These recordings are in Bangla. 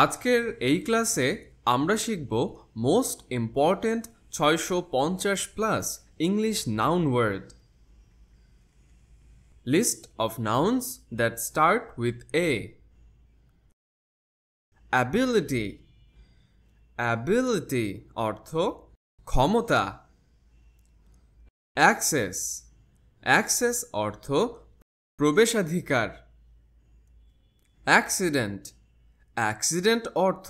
আজকের এই ক্লাসে আমরা শিখব most important 650 plus English noun word. List of nouns that start with A. Ability. Ability অর্থ ক্ষমতা। অ্যাক্সেস। অ্যাক্সেস অর্থ প্রবেশাধিকার। অ্যাক্সিডেন্ট। অ্যাক্সিডেন্ট অর্থ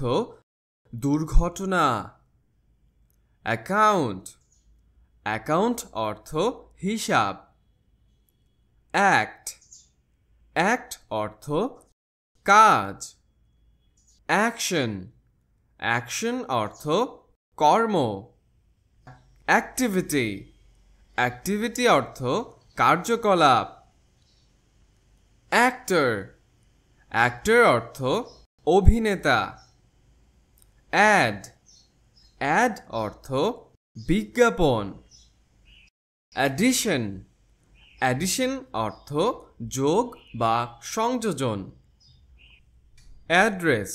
দুর্ঘটনা। অ্যাকাউন্ট। অ্যাকাউন্ট অর্থ হিসাব। অ্যাক্ট। অ্যাক্ট অর্থ কাজ। অ্যাকশন। অ্যাকশন অর্থ কর্ম। অ্যাক্টিভিটি। অ্যাক্টিভিটি অর্থ কার্যকলাপ। অ্যাক্টর। অ্যাক্টর অর্থ অভিনেতা। অ্যাড। অ্যাড অর্থ বিজ্ঞাপন। অ্যাডিশন। অ্যাডিশন অর্থ যোগ বা সংযোজন। অ্যাড্রেস।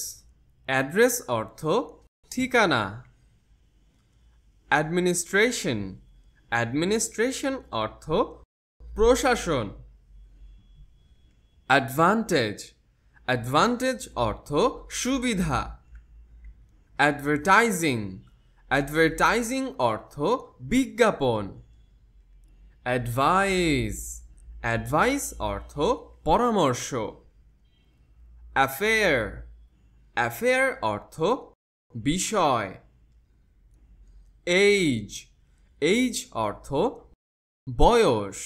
অ্যাড্রেস অর্থ ঠিকানা। অ্যাডমিনিস্ট্রেশন। অ্যাডমিনিস্ট্রেশন অর্থ প্রশাসন। অ্যাডভান্টেজ। অ্যাডভান্টেজ অর্থ সুবিধা। অ্যাডভার্টাইজিং। অ্যাডভার্টাইজিং অর্থ বিজ্ঞাপন। অ্যাডভাইস। অ্যাডভাইস অর্থ পরামর্শ। অ্যাফেয়ার। অ্যাফেয়ার অর্থ বিষয়। এইজ। এইজ অর্থ বয়স।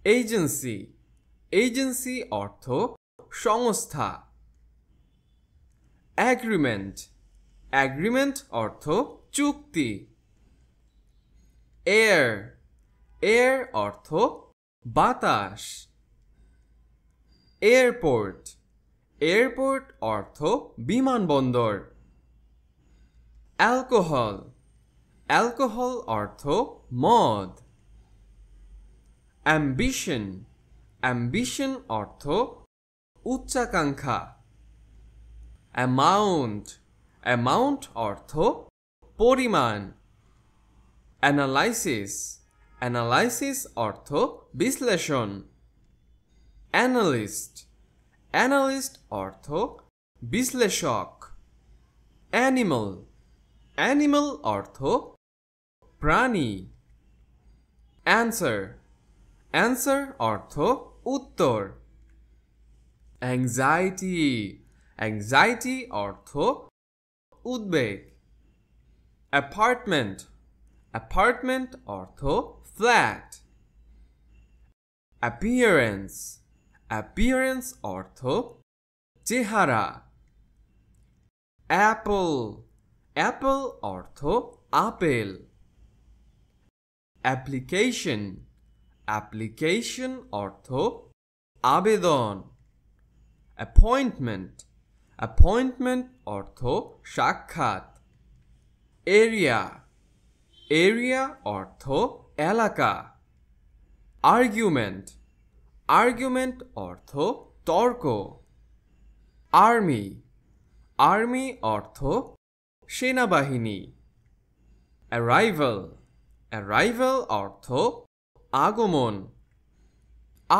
এজেন্সি। এজেন্সি অর্থ সংস্থা। অ্যাগ্রিমেন্ট। অ্যাগ্রিমেন্ট অর্থ চুক্তি। এয়ার। এয়ার অর্থ বাতাস। এয়ারপোর্ট। এয়ারপোর্ট অর্থ বিমানবন্দর। অ্যালকোহল। অ্যালকোহল অর্থ মদ। অ্যাম্বিশন। অ্যাম্বিশন অর্থ উচ্চাকাঙ্ক্ষা। অ্যামাউন্ট। অ্যামাউন্ট অর্থ পরিমাণ। অ্যানালাইসিস। অ্যানালাইসিস অর্থ বিশ্লেষণ। অ্যানালিস্ট। অ্যানালিস্ট অর্থ বিশ্লেষক। অ্যানিমাল। অ্যানিমাল অর্থ প্রাণী। অ্যান্সার। অ্যান্সার অর্থ উত্তর। অ্যাংজাইটি। অ্যাংজাইটি অর্থ উদ্বেগ। অ্যাপার্টমেন্ট। অ্যাপার্টমেন্ট অর্থ ফ্ল্যাট। অ্যাপিয়ারেন্স। অ্যাপিয়ারেন্স অর্থ চেহারা। অ্যাপল। অ্যাপল অর্থ আপেল। অ্যাপ্লিকেশন। অ্যাপ্লিকেশন অর্থ আবেদন। অ্যাপয়েন্টমেন্ট। অ্যাপয়েন্টমেন্ট অর্থ সাক্ষাৎ। এরিয়া। এরিয়া অর্থ এলাকা। আর্গুমেন্ট। আর্গুমেন্ট অর্থ তর্ক। আর্মি। আর্মি অর্থ সেনাবাহিনী। অ্যারাইভাল। অ্যারাইভাল অর্থ আগমন।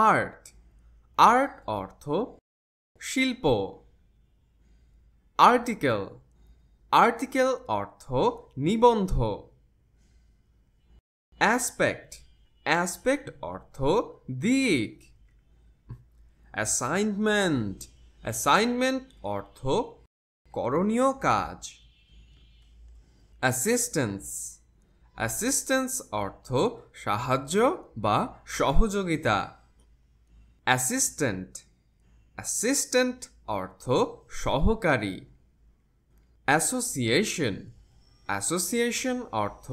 আর্ট। আর্ট অর্থ শিল্প। আর্টিকেল। আর্টিকেল অর্থ নিবন্ধ। অ্যাসপেক্ট। অ্যাসপেক্ট অর্থ দিক। অ্যাসাইনমেন্ট। অ্যাসাইনমেন্ট অর্থ করণীয় কাজ। অ্যাসিস্ট্যান্স। অ্যাসিস্ট্যান্স অর্থ সাহায্য বা সহযোগিতা। অ্যাসিস্ট্যান্ট। অ্যাসিস্ট্যান্ট অর্থ সহকারী। অ্যাসোসিয়েশন। অ্যাসোসিয়েশন অর্থ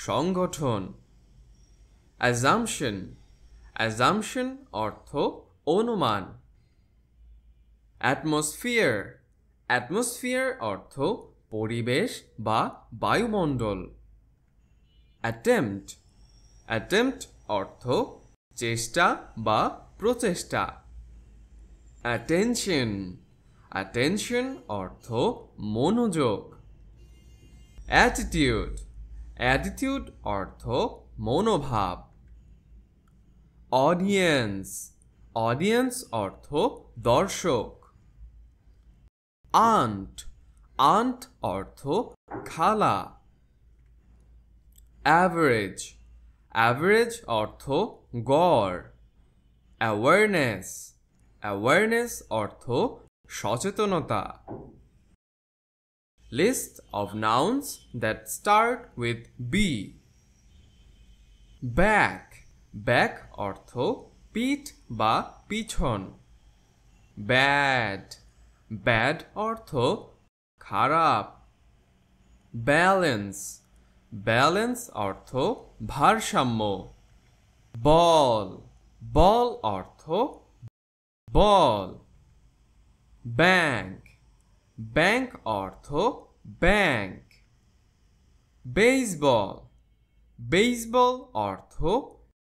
সংগঠন। অ্যাজাম্পশন। অ্যাজাম্পশন অর্থ অনুমান। অ্যাটমসফিয়ার। অ্যাটমসফিয়ার অর্থ পরিবেশ বা বায়ুমণ্ডল। অ্যাটেম্পট। অ্যাটেম্পট অর্থ চেষ্টা বা প্রচেষ্টা। অ্যাটেনশন। অ্যাটেনশন অর্থ মনোযোগ। অ্যাটিটিউড, অ্যাটিটিউড অর্থ মনোভাব। অডিয়েন্স, অডিয়েন্স অর্থ দর্শক। আন্ট, আন্ট অর্থ খালা। অ্যাভারেজ, অ্যাভারেজ অর্থ গড়। অ্যাওয়ারনেস, অ্যাওয়ারনেস অর্থ সচেতনতা। List of nouns that start with B. Back, back অর্থ পিঠ বা পিছন। ব্যাড, ব্যাড অর্থ খারাপ। ব্যালেন্স, ব্যালেন্স অর্থ ভারসাম্য। বল, বল অর্থ বল। ব্যাংক, ব্যাংক অর্থ ব্যাংক। বেসবল, বেসবল অর্থ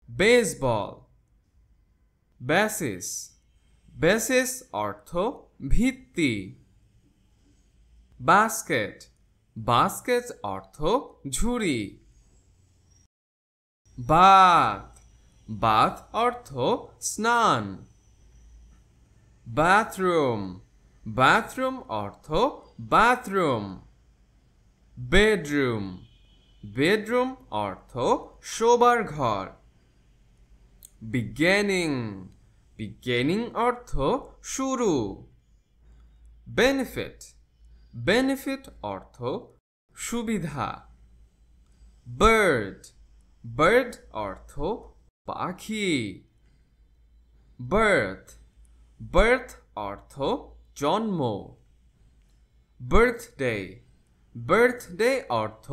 বেসবল। বেসিস, বেসিস অর্থ ভিত্তি। বাস্কেট, বাস্কেট অর্থ ঝুড়ি। বাথ, বাথ অর্থ স্নান। বাথরুম, বাথরুম অর্থ বাথরুম। বেডরুম, বেডরুম অর্থ শোবার ঘর। বিগিনিং, বিগিনিং অর্থ শুরু। বেনিফিট, বেনিফিট অর্থ সুবিধা। বার্ড, বার্ড অর্থ পাখি। বার্থ, বার্থ অর্থ জন্ম। বার্থডে, বার্থডে অর্থ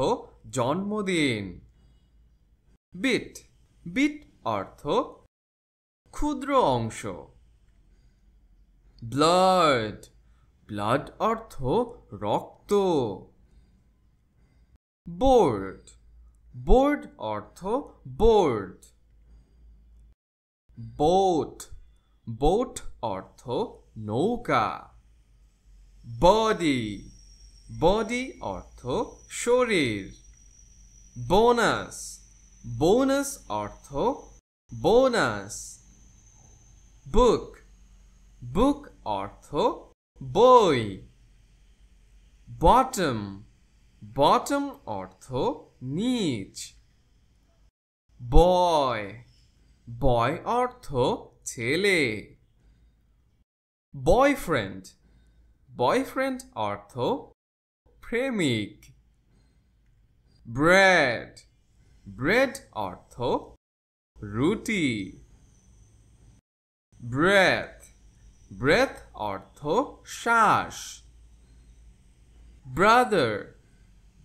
জন্মদিন। বিট, বিট অর্থ ক্ষুদ্র অংশ। ব্লাড, ব্লাড অর্থ রক্ত। বোর্ড, বোর্ড অর্থ বোর্ড। বোট, বোট অর্থ নৌকা। বডি, বডি অর্থ শরীর। বোনাস, বোনাস অর্থ বোনাস। বুক, বুক অর্থ বই। বটম, বটম অর্থ নিচ। বয়, বয় অর্থ ছেলে। বয়ফ্রেন্ড, বয়ফ্রেন্ড অর্থ প্রেমিক। ব্রেড, ব্রেড অর্থ রুটি। ব্রেথ, ব্রেথ অর্থ শ্বাস। ব্রাদার,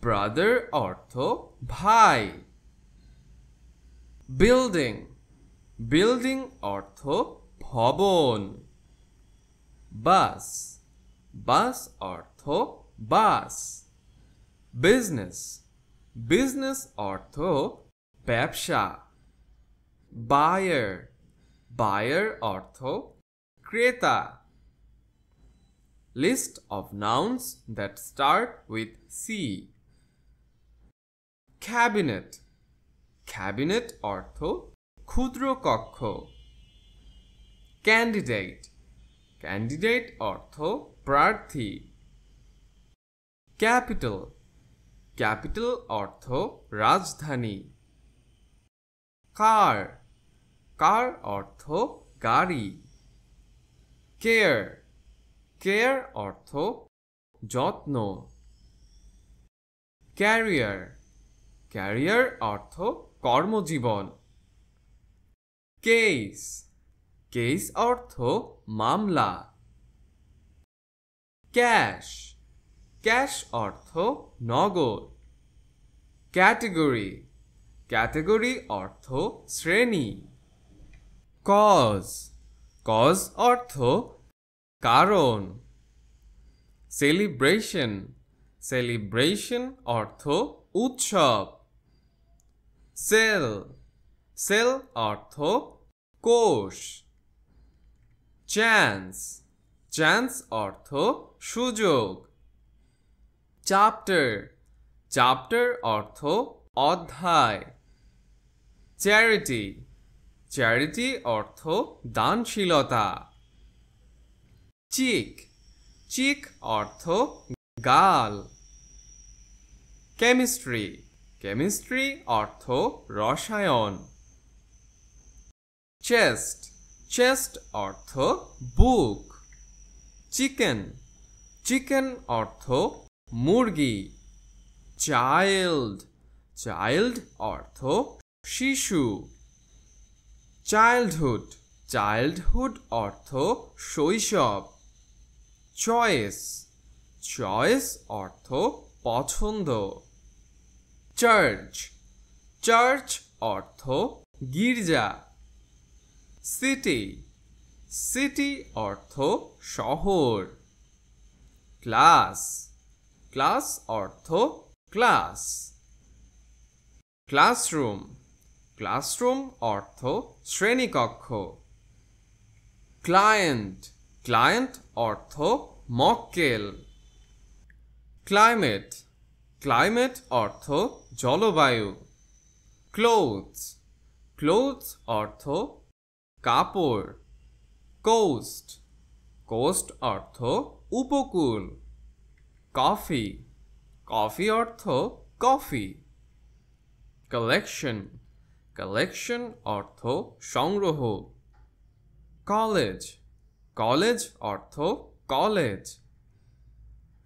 ব্রাদার অর্থ ভাই। বিল্ডিং, বিল্ডিং অর্থ ভবন। বাস, বাস অর্থ বাস। বিজনেস, বিজনেস অর্থ ব্যবসা। বায়ার, বায়ার অর্থ ক্রেতা। List of nouns that start with C. Cabinet, cabinet অর্থ ক্ষুদ্র কক্ষ। ক্যান্ডিডেট, ক্যান্ডিডেট অর্থ প্রার্থী। ক্যাপিটাল, ক্যাপিটাল অর্থ রাজধানী। কার, কার অর্থ গাড়ি। কেয়ার, কেয়ার অর্থ যত্ন। ক্যারিয়ার, ক্যারিয়ার অর্থ কর্মজীবন। কেস, কেস অর্থ মামলা। ক্যাশ, ক্যাশ অর্থ নগদ। ক্যাটেগরি, ক্যাটেগরি অর্থ শ্রেণী। কজ, কজ অর্থ কারণ। সেলিব্রেশন, সেলিব্রেশন অর্থ উৎসব। সেল, সেল অর্থ কোষ। চান্স, চান্স অর্থ সুযোগ। চ্যাপ্টার, চ্যাপ্টার অর্থ অধ্যায়। চ্যারিটি, চ্যারিটি অর্থ দানশীলতা। চিক, চিক অর্থ গাল। কেমিস্ট্রি, কেমিস্ট্রি অর্থ রসায়ন। চেস্ট, চেস্ট অর্থ বুক। চিকেন, চিকেন অর্থ মুরগি। চাইল্ড, চাইল্ড অর্থ শিশু। চাইল্ডহুড, চাইল্ডহুড অর্থ শৈশব। চয়েস, চয়েস অর্থ পছন্দ। চার্চ, চার্চ অর্থ গির্জা। সিটি, সিটি অর্থ শহর। ক্লাস, ক্লাস অর্থ ক্লাস। ক্লাসরুম, ক্লাসরুম অর্থ শ্রেণীকক্ষ। ক্লায়েন্ট, ক্লায়েন্ট অর্থ মক্কেল। ক্লাইমেট, ক্লাইমেট অর্থ জলবায়ু। ক্লোথস, ক্লোথস অর্থ কাপড়। কোস্ট, কোস্ট অর্থ উপকূল। কফি, কফি অর্থ কফি। কালেকশন, কালেকশন অর্থ সংগ্রহ। কলেজ, কলেজ অর্থ কলেজ।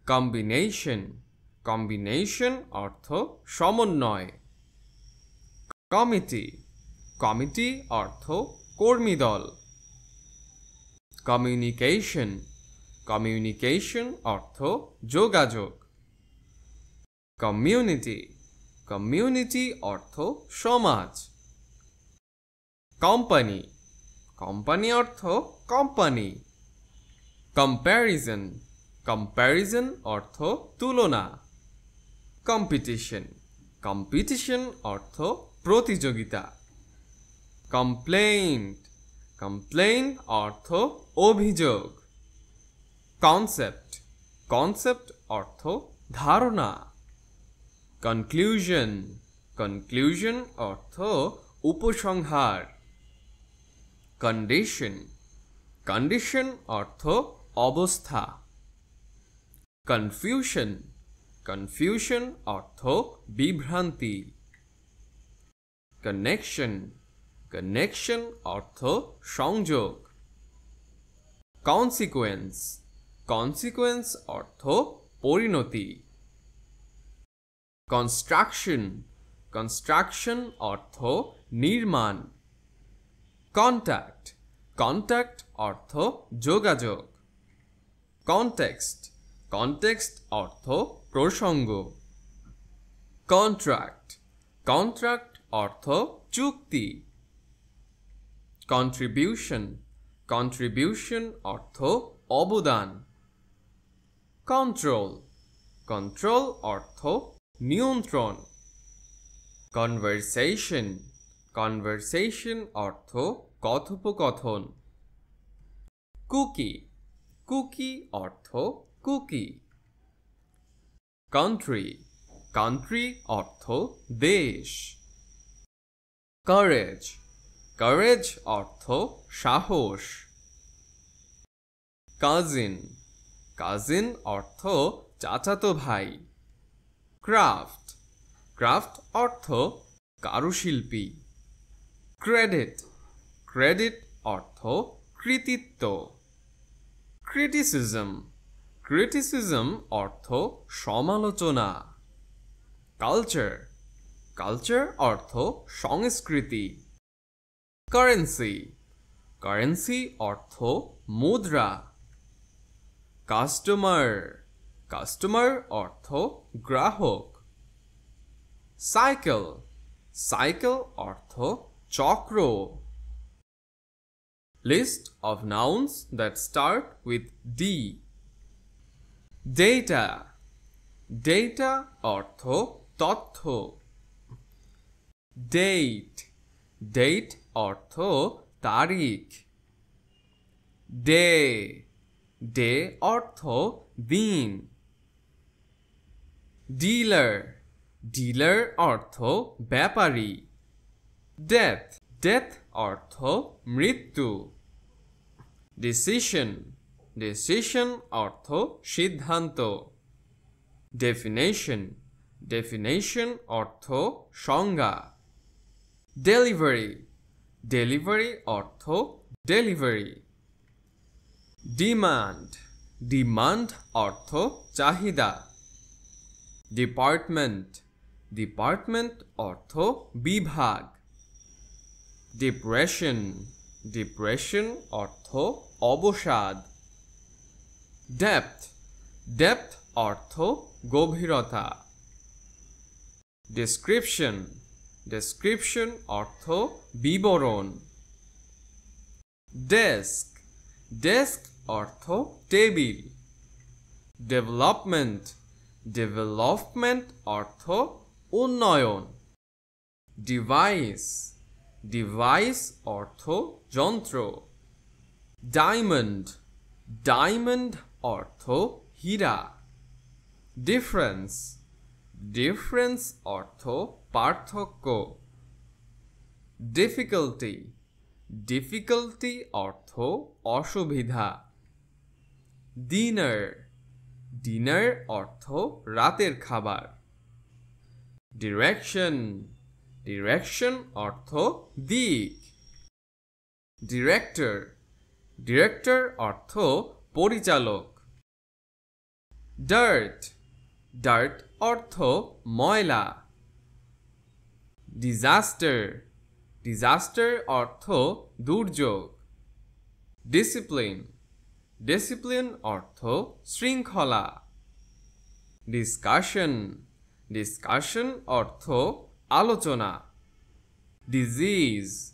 কম্বিনেশন, কম্বিনেশন অর্থ সমন্বয়। কমিটি, কমিটি অর্থ কর্মীদল। কমিউনিকেশন, কমিউনিকেশন অর্থ যোগাযোগ। কমিউনিটি, কমিউনিটি অর্থ সমাজ। কোম্পানি, কোম্পানি অর্থ কোম্পানি। কম্প্যারিজন, কম্প্যারিজন অর্থ তুলনা। কম্পিটিশন, কম্পিটিশন অর্থ প্রতিযোগিতা। কমপ্লেইন্ট, কমপ্লেইন্ট অর্থ অভিযোগ। কনসেপ্ট, কনসেপ্ট অর্থ ধারণা। কনক্লুশন, কনক্লুশন অর্থ উপসংহার। কন্ডিশন, কন্ডিশন অর্থ অবস্থা। কনফিউশন, কনফিউশন অর্থ বিভ্রান্তি। কানেকশন, কানেকশন অর্থ সংযোগ। কনসিকুয়েন্স, কনসিকুয়েন্স অর্থ পরিণতি। কনস্ট্রাকশন, কনস্ট্রাকশন অর্থ নির্মাণ। কন্ট্যাক্ট, কন্ট্যাক্ট অর্থ যোগাযোগ। কনটেক্সট, কনটেক্সট অর্থ প্রসঙ্গ। কন্ট্রাক্ট, কন্ট্রাক্ট অর্থ চুক্তি। কন্ট্রিবিউশন, কন্ট্রিবিউশন অর্থ অবদান। কন্ট্রোল, কন্ট্রোল অর্থ নিয়ন্ত্রণ। কনভারসেশন, কনভারসেশন অর্থ কথোপকথন। কুকি, কুকি অর্থ কুকি। কান্ট্রি, কান্ট্রি অর্থ দেশ। কারেজ, কারেজ অর্থ সাহস। কাজিন, কাজিন অর্থ চাচাতো ভাই। ক্রাফট, ক্রাফট অর্থ কারুশিল্পী। ক্রেডিট, ক্রেডিট অর্থ কৃতিত্ব। ক্রিটিসিজম, ক্রিটিসিজম অর্থ সমালোচনা। কালচার, কালচার অর্থ সংস্কৃতি। কারেন্সি, কারেন্সি অর্থ মুদ্রা। কাস্টমার, কাস্টমার অর্থ গ্রাহক। সাইকেল, সাইকেল অর্থ চক্র। List of nouns that start with D. Data, data অর্থ তথ্য। Date, date অর্থ তারিখ। Day, ডে অর্থ দিন। ডিলার, ডিলার অর্থ ব্যাপারী। ডেথ, ডেথ অর্থ মৃত্যু। ডিসিশন, ডিসিশন অর্থ সিদ্ধান্ত। ডেফিনেশন, ডেফিনেশন অর্থ সংজ্ঞা। ডেলিভারি, ডেলিভারি অর্থ ডেলিভারি। ডিমান্ড, ডিমান্ড অর্থ চাহিদা। ডিপার্টমেন্ট, ডিপার্টমেন্ট অর্থ বিভাগ। ডিপ্রেশন, ডিপ্রেশন অর্থ অবসাদ। ডেপথ, ডেপথ অর্থ গভীরতা। ডেসক্রিপশন, ডেসক্রিপশন অর্থ বিবরণ। ডেস্ক, ডেস্ক অর্থ টেবিল। ডেভেলপমেন্ট, ডেভেলপমেন্ট অর্থ উন্নয়ন। ডিভাইস, ডিভাইস অর্থ যন্ত্র। ডায়মন্ড, ডায়মন্ড অর্থ হীরা। ডিফারেন্স, ডিফারেন্স অর্থ পার্থক্য। ডিফিকাল্টি, ডিফিকাল্টি অর্থ অসুবিধা। ডিনার, ডিনার অর্থ রাতের খাবার। ডিরেকশন, ডিরেকশন অর্থ দিক। ডিরেক্টর, ডিরেক্টর অর্থ পরিচালক। ডার্ট, ডার্ট অর্থ ময়লা। ডিজাস্টার, ডিজাস্টার অর্থ দুর্যোগ। ডিসিপ্লিন, ডিসিপ্লিন অর্থ শৃঙ্খলা। ডিসকাশন, ডিসকাশন অর্থ আলোচনা। ডিজিজ,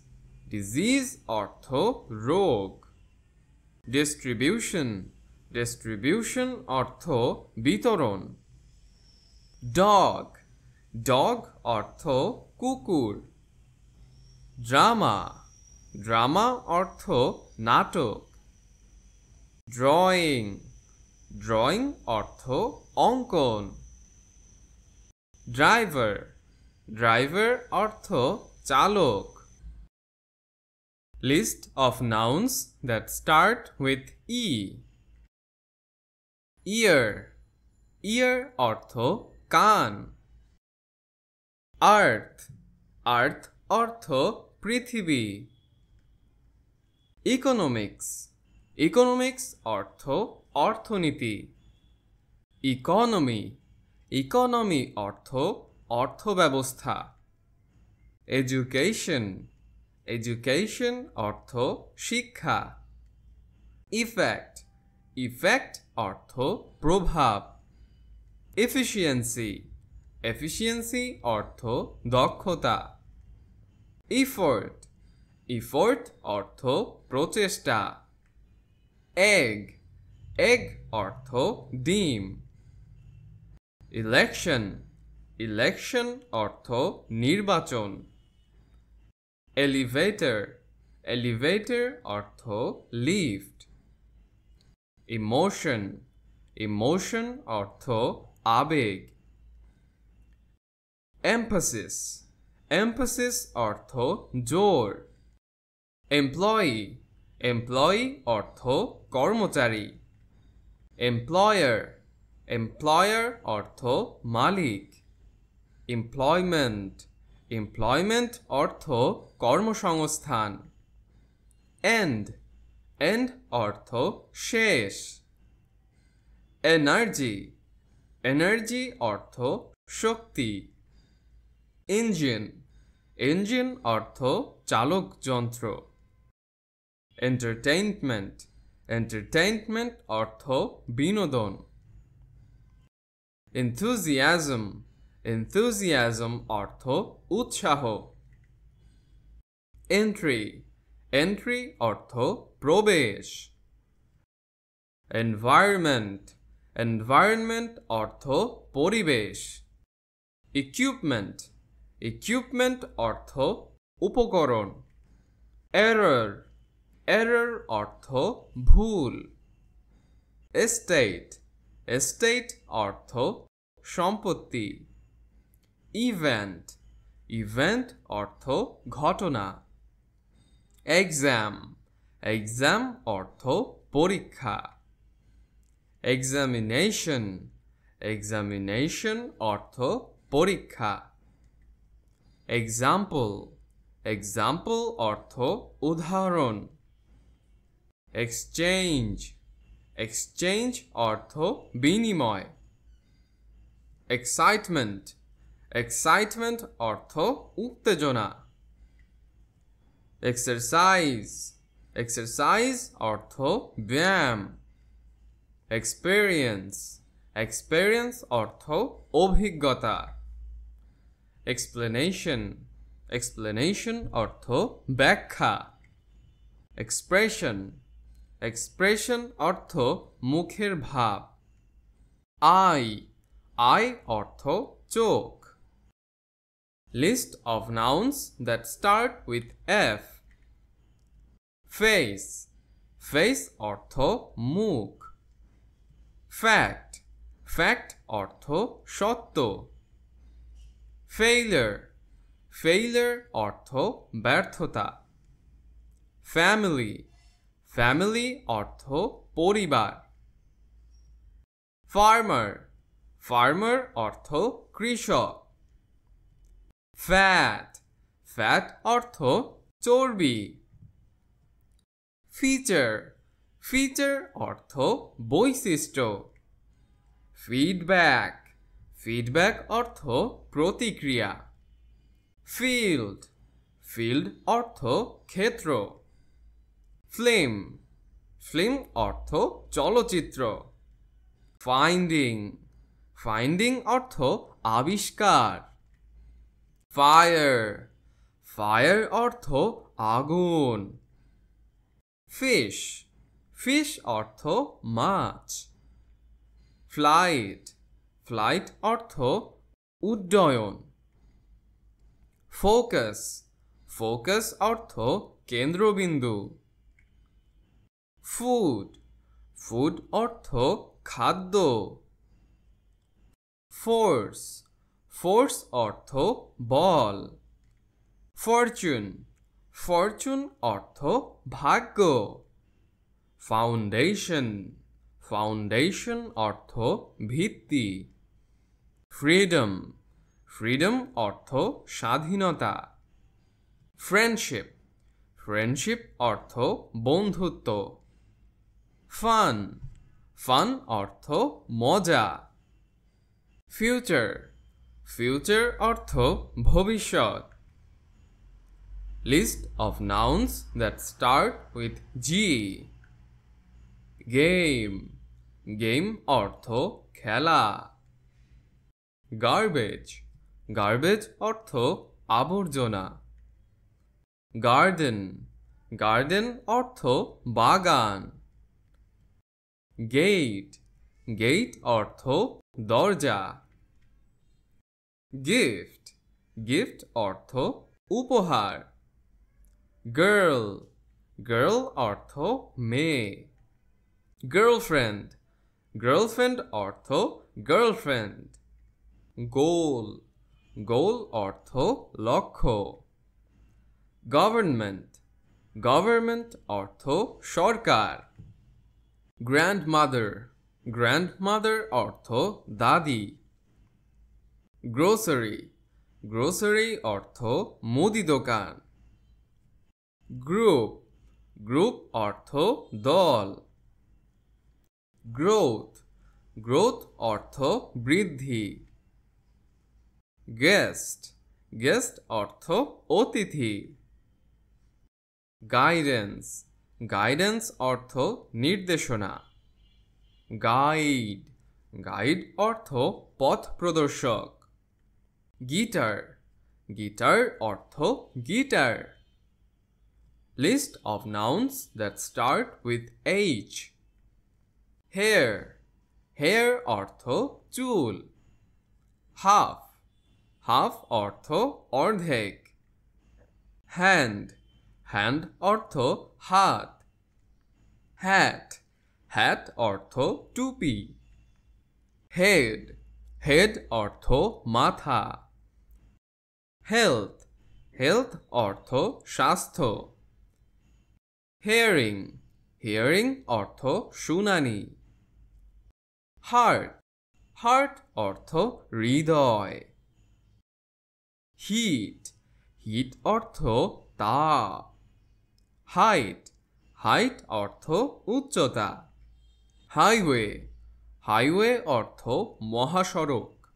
ডিজিজ অর্থ রোগ। ডিস্ট্রিবিউশন, ডিস্ট্রিবিউশন অর্থ বিতরণ। ডগ, ডগ অর্থ কুকুর। ড্রামা, ড্রামা অর্থ নাটক। ড্রয়িং, ড্রয়িং অর্থ অঙ্কন। ড্রাইভার, ড্রাইভার অর্থ চালক। List of nouns that start with E. Ear, ইয়ার অর্থ কান। আর্থ, আর্থ অর্থ পৃথিবী। ইকোনমিক্স, ইকোনমিক্স অর্থ অর্থনীতি। ইকোনমি, ইকোনমি অর্থ অর্থব্যবস্থা। এডুকেশন, এডুকেশন অর্থ শিক্ষা। ইফেক্ট, ইফেক্ট অর্থ প্রভাব। এফিসিয়েন্সি, এফিসিয়েন্সি অর্থ দক্ষতা। ইফোর্ট, ইফোর্ট অর্থ প্রচেষ্টা। এগ, এগ অর্থ ডিম। ইলেকশন, ইলেকশন অর্থ নির্বাচন। এলিভেটর, এলিভেটর অর্থ লিফট। ইমোশন, ইমোশন অর্থ আবেগ। এমফাসিস, এমফাসিস অর্থ জোর। এমপ্লয়ি, এমপ্লয়ি অর্থ কর্মচারী। এমপ্লয়ার, এমপ্লয়ার অর্থ মালিক। এমপ্লয়মেন্ট, এমপ্লয়মেন্ট অর্থ কর্মসংস্থান। এন্ড, এন্ড অর্থ শেষ। এনার্জি, এনার্জি অর্থ শক্তি। ইঞ্জিন, ইঞ্জিন অর্থ চালক যন্ত্র। এন্টারটেইনমেন্ট, এন্টারটেইনমেন্ট অর্থ বিনোদন। enthusiasm, enthusiasm অর্থ উৎসাহ। এন্ট্রি, এন্ট্রি অর্থ প্রবেশ। এনভায়রনমেন্ট, এনভায়রনমেন্ট অর্থ পরিবেশ। ইকুইপমেন্ট, ইকুইপমেন্ট অর্থ উপকরণ। এরর, এরর অর্থ ভুল। estate, estate অর্থ সম্পত্তি। event, event অর্থ ঘটনা। exam, exam অর্থ পরীক্ষা। examination, examination অর্থ পরীক্ষা। example, example অর্থ উদাহরণ। exchange, exchange অর্থ বিনিময়। excitement, excitement অর্থ উত্তেজনা। exercise, exercise অর্থ ব্যায়াম। experience, experience অর্থ অভিজ্ঞতা। explanation, explanation অর্থ ব্যাখ্যা। expression, expression অর্থ মুখের ভাব। eye, eye অর্থ চোখ। list of nouns that start with F. face, face অর্থ মুখ। fact, fact অর্থ সত্য। failure, failure অর্থ ব্যর্থতা। family, family অর্থ পরিবার। farmer, farmer অর্থ কৃষক। fat, fat অর্থ চর্বি। feature, feature অর্থ বৈশিষ্ট্য। feedback, feedback অর্থ প্রতিক্রিয়া। field, field অর্থ ক্ষেত্র। film, film অর্থ চলচ্চিত্র। finding, finding অর্থ আবিষ্কার। fire, fire অর্থ আগুন। fish, fish অর্থ মাছ। flight, flight অর্থ উড্ডয়ন। focus, focus অর্থ কেন্দ্রবিন্দু। food, food অর্থ খাদ্য। force, force অর্থ বল। fortune, fortune অর্থ ভাগ্য। foundation, foundation অর্থ ভিত্তি। freedom, freedom অর্থ স্বাধীনতা। friendship, friendship অর্থ বন্ধুত্ব। fun, fun অর্থ মজা। future, future অর্থ ভবিষ্যৎ। list of nouns that start with G. game, game অর্থ খেলা। garbage, garbage অর্থ আবর্জনা। garden, garden অর্থ বাগান। gate, gate অর্থ দরজা। gift, gift অর্থ উপহার। girl, girl অর্থ মেয়ে। girlfriend, girlfriend অর্থ গার্লফ্রেন্ড। goal, goal অর্থ লক্ষ্য। government, government অর্থ সরকার। grandmother, grandmother অর্থ দাদি। grocery, grocery অর্থ মুদি দোকান। group, group অর্থ দল। growth, growth অর্থ বৃদ্ধি। guest, guest অর্থ অতিথি। guidance, guidance অর্থ নির্দেশনা। guide, guide অর্থ পথ প্রদর্শক। guitar, guitar অর্থ guitar. list of nouns that start with H. hair, hair অর্থ চুল। half, half অর্থ অর্ধেক। hand, hand অর্থ হাত। hat, হ্যাট অর্থ টুপি। হেড, হেড অর্থ মাথা। হেলথ, হেলথ অর্থ স্বাস্থ্য। হিয়ারিং, হিয়ারিং অর্থ শুনানি। হার্ট, হার্ট অর্থ হৃদয়। হিট, হিট অর্থ তাপ। হাইট, হাইট অর্থ উচ্চতা। হাইওয়ে, হাইওয়ে অর্থ মহাসড়ক।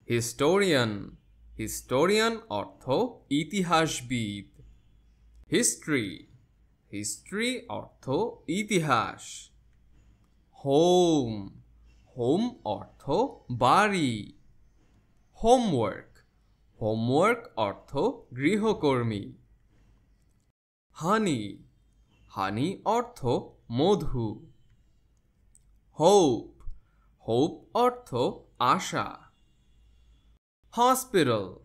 হিস্টোরিয়ান, হিস্টোরিয়ান অর্থ ইতিহাসবিদ। হিস্ট্রি, হিস্ট্রি অর্থ ইতিহাস। হোম, হোম অর্থ বাড়ি। হোমওয়ার্ক, হোমওয়ার্ক অর্থ গৃহকর্মী। হানি, হানি অর্থ মধু। হোপ, হোপ অর্থ আশা। হসপিটাল,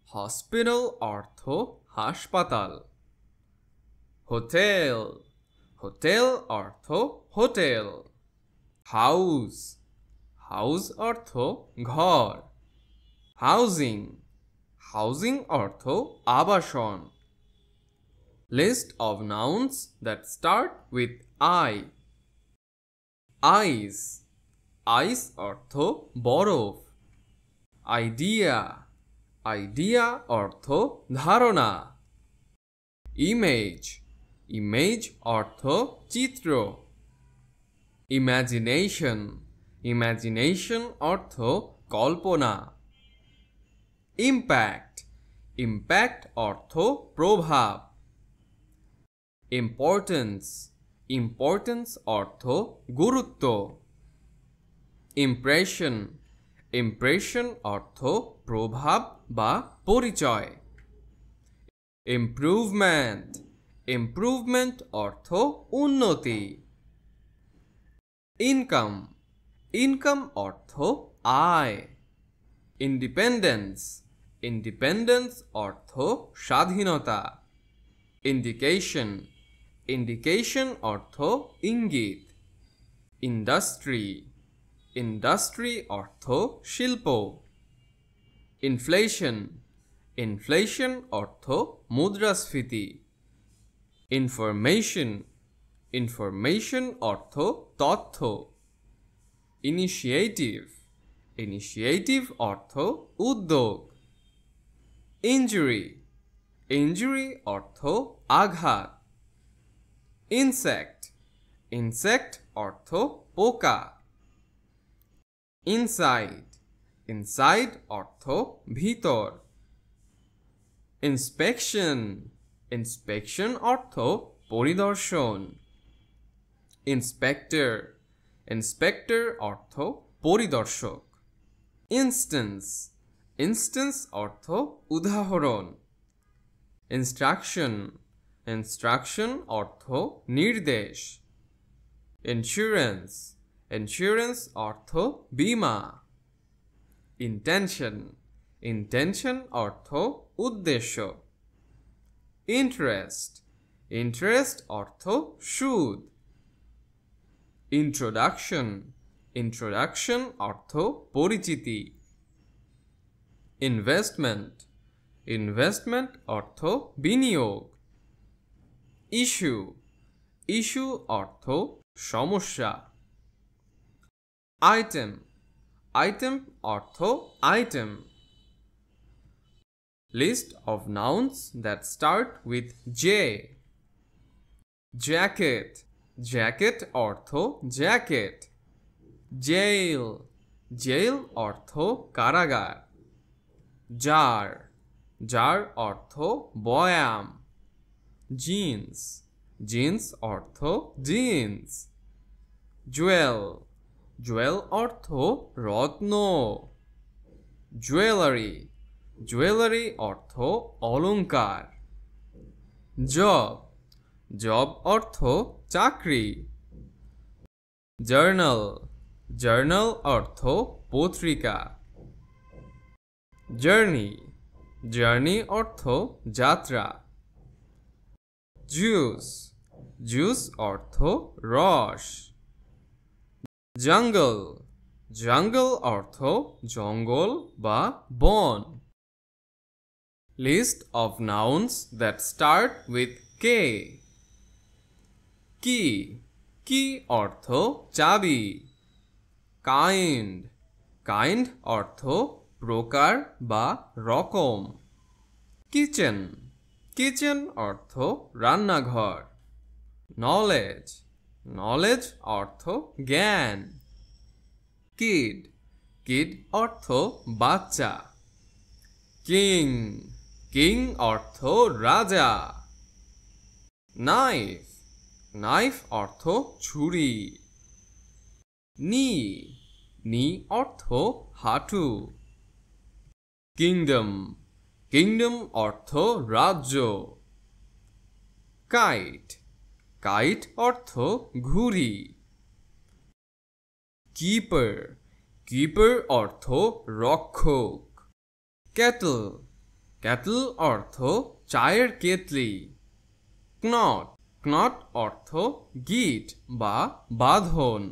হসপিটাল অর্থ হাসপাতাল। হোটেল, হোটেল অর্থ হোটেল। হাউস, হাউস অর্থ ঘর। হাউজিং, হাউজিং অর্থ আবাসন। List of nouns that start with I. Ice, ice অর্থ বরফ। আইডিয়া, আইডিয়া অর্থ ধারণা। ইমেজ, ইমেজ অর্থ চিত্র। ইমাজিনেশন, ইমাজিনেশন অর্থ কল্পনা। ইম্প্যাক্ট, ইম্প্যাক্ট অর্থ প্রভাব। ইম্পর্টেন্স, ইম্পর্টেন্স অর্থ গুরুত্ব। ইমপ্রেশন, ইমপ্রেশন অর্থ প্রভাব বা পরিচয়। ইমপ্রুভমেন্ট, ইমপ্রুভমেন্ট অর্থ উন্নতি। ইনকাম, ইনকাম অর্থ আয়। ইন্ডিপেন্ডেন্স, ইন্ডিপেন্ডেন্স অর্থ স্বাধীনতা। ইন্ডিকেশন, ইন্ডিকেশন অর্থ ইঙ্গিত। ইন্ডাস্ট্রি, ইন্ডাস্ট্রি অর্থ শিল্প। ইনফ্লেশন, ইনফ্লেশন অর্থ মুদ্রাস্ফীতি। ইনফরমেশন, ইনফরমেশন অর্থ তথ্য। ইনিশিয়েটিভ, ইনিশিয়েটিভ অর্থ উদ্যোগ। ইনজুরি, ইনজুরি অর্থ আঘাত। ইনসেক্ট, ইনসেক্ট অর্থ পোকা। ইনসাইড, ইনসাইড অর্থ ভিতর। ইন্সপেকশন, ইন্সপেকশন অর্থ পরিদর্শন। ইন্সপেক্টর, ইন্সপেক্টর অর্থ পরিদর্শক। ইনস্ট্যান্স, ইনস্ট্যান্স অর্থ উদাহরণ। ইনস্ট্রাকশন, ইনস্ট্রাকশন অর্থ নির্দেশ। ইন্স্যুরেন্স, ইন্স্যুরেন্স অর্থ বীমা। ইন্টেনশন, ইন্টেনশন অর্থ উদ্দেশ্য। ইন্টারেস্ট, ইন্টারেস্ট অর্থ সুদ। ইন্ট্রোডাকশন, ইন্ট্রোডাকশন অর্থ পরিচিতি। ইনভেস্টমেন্ট, ইনভেস্টমেন্ট অর্থ বিনিয়োগ। ইস্যু, ইস্যু অর্থ সমস্যা। আইটেম, আইটেম অর্থ item. List of nouns that start with J. Jacket, jacket অর্থ জ্যাকেট। জেল, জেল অর্থ কারাগার। জার, জার অর্থ বয়াম। জিন্স, জিন্স অর্থ জিন্স। জুয়েল, জুয়েল অর্থ রত্ন। জুয়েলারি, জুয়েলারি অর্থ অলংকার। জব, জব অর্থ চাকরি। জার্নাল, জার্নাল অর্থ পত্রিকা। জার্নি, জার্নি অর্থ যাত্রা। জুস, জুস অর্থ রস। জাঙ্গল জাঙ্গল অর্থ জঙ্গল বা বন। List of nouns that start with K. Key key অর্থ চাবি। কাইন্ড কাইন্ড অর্থ প্রকার বা রকম। কিচেন কিচেন অর্থ রান্নাঘর। নলেজ নলেজ অর্থ জ্ঞান। কিড কিড অর্থ বাচ্চা। কিং কিং অর্থ রাজা। নাইফ নাইফ অর্থ ছুরি। নি নি অর্থ হাঁটু। কিংডম কিংডম অর্থ রাজ্য। কাইট কাইট অর্থ ঘুড়ি। কিপার কিপার অর্থ রক্ষক। কেটল কেটল অর্থ চায়ের কেতলি। ক্নট ক্নট অর্থ গিট বা বাঁধন।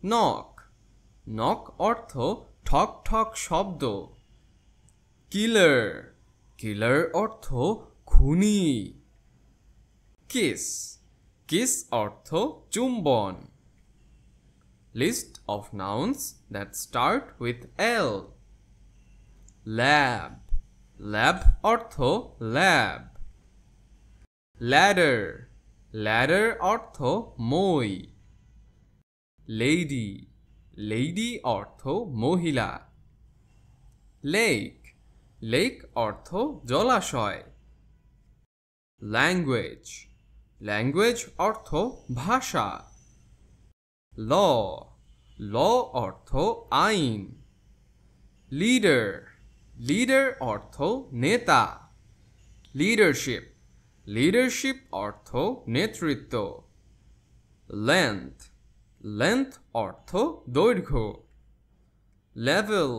নক নক অর্থ ঠক ঠক শব্দ। কিলার কিলার অর্থ খুনি। কিস কিস অর্থ চুম্বন। List of nouns that start with L. Lab lab অর্থ ল্যাব। ল্যাডার ল্যাডার অর্থ মই। লেডি লেডি অর্থ মহিলা। লেক লেক অর্থ জলাশয়। ল্যাঙ্গুয়েজ ল্যাঙ্গুয়েজ অর্থ ভাষা। ল ল অর্থ আইন। লিডার লিডার অর্থ নেতা। লিডারশিপ লিডারশিপ অর্থ নেতৃত্ব। লেন্থ লেন্থ অর্থ দৈর্ঘ্য। লেভেল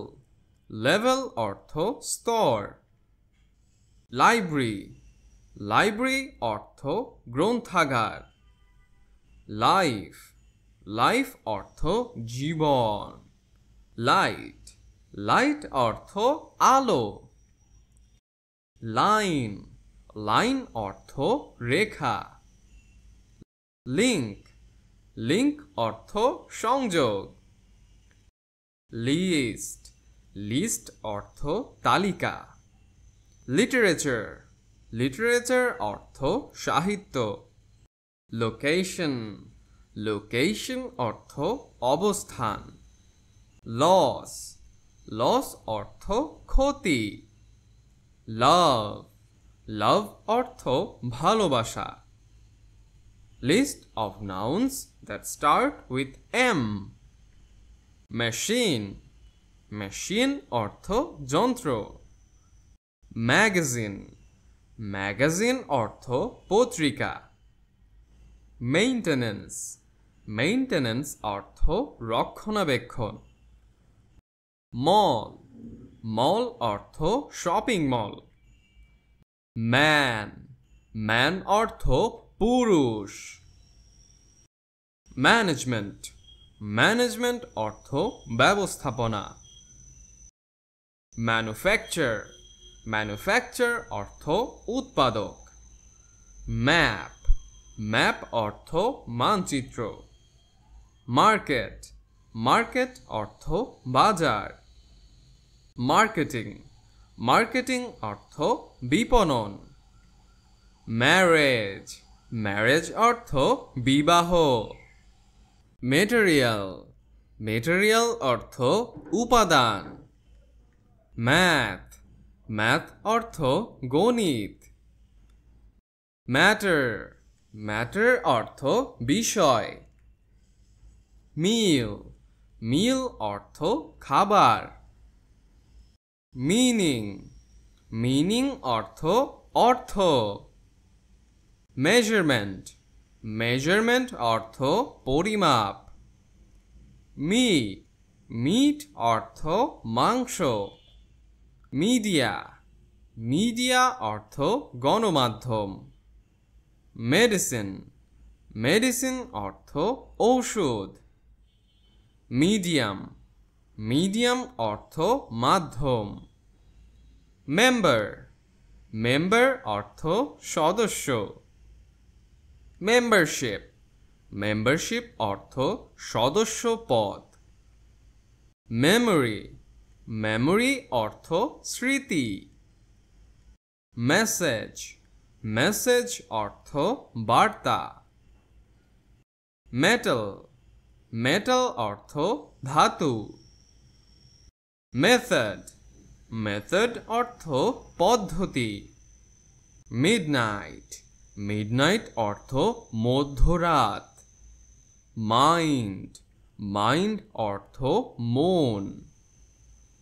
লেভেল অর্থ স্তর। লাইব্রেরি লাইব্রেরি অর্থ গ্রন্থাগার। লাইফ লাইফ অর্থ জীবন। লাইট লাইট অর্থ আলো। লাইন লাইন অর্থ রেখা। লিংক লিংক অর্থ সংযোগ। লিস্ট লিস্ট অর্থ তালিকা। লিটারেচার লিটারেচার অর্থ সাহিত্য। লোকেশন লোকেশন অর্থ অবস্থান। লস লস অর্থ ক্ষতি। লাভ লাভ অর্থ ভালোবাসা। List of nouns that start with M. Machine machine অর্থ যন্ত্র। ম্যাগাজিন ম্যাগাজিন অর্থ পত্রিকা। মেইনটেনেন্স মেইনটেনেন্স অর্থ রক্ষণাবেক্ষণ। মল মল অর্থ শপিং মল। ম্যান ম্যান অর্থ পুরুষ। ম্যানেজমেন্ট ম্যানেজমেন্ট অর্থ ব্যবস্থাপনা। ম্যানুফ্যাকচার ম্যানুফ্যাকচার অর্থ উৎপাদক। ম্যাপ ম্যাপ অর্থ মানচিত্র। মার্কেট মার্কেট অর্থ বাজার। মার্কেটিং মার্কেটিং অর্থ বিপণন। ম্যারেজ ম্যারেজ অর্থ বিবাহ। মেটেরিয়াল মেটেরিয়াল অর্থ উপাদান। ম্যাথ ম্যাথ অর্থ গণিত। ম্যাটার ম্যাটার অর্থ বিষয়। মিল মিল অর্থ খাবার। মিনিং মিনিং অর্থ অর্থ। মেজারমেন্ট মেজারমেন্ট অর্থ পরিমাপ। মিট মিট অর্থ মাংস। মিডিয়া মিডিয়া অর্থ গণমাধ্যম। মেডিসিন মেডিসিন অর্থ ঔষধ। মিডিয়াম, মিডিয়াম অর্থ মাধ্যম। মেম্বার, মেম্বার অর্থ সদস্য। মেম্বারশিপ, মেম্বারশিপ অর্থ সদস্য পদ। মেমোরি, মেমোরি অর্থ স্মৃতি। মেসেজ, মেসেজ অর্থ বার্তা। মেটাল, মেটাল অর্থ ধাতু। মেথড, মেথড অর্থ পদ্ধতি। মিডনাইট, মিডনাইট অর্থ মধ্যরাত। মাইন্ড, মাইন্ড অর্থ মন।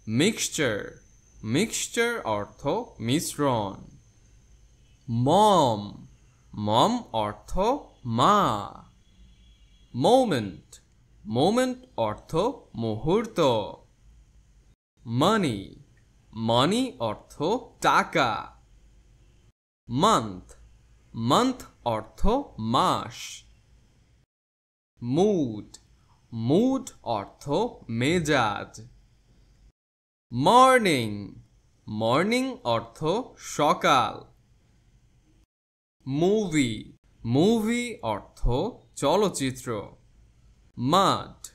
মিক্সচার, মিক্সচার অর্থ মিশ্রণ। মম, মম অর্থ মা। মোমেন্ট, মোমেন্ট অর্থ মুহূর্ত। মানি, মানি অর্থ টাকা। মান্থ, মান্থ অর্থ মাস। মুড, মুড অর্থ মেজাজ। মর্নিং, মর্নিং অর্থ সকাল। মুভি, মুভি অর্থ চলচ্চিত্র। মাড,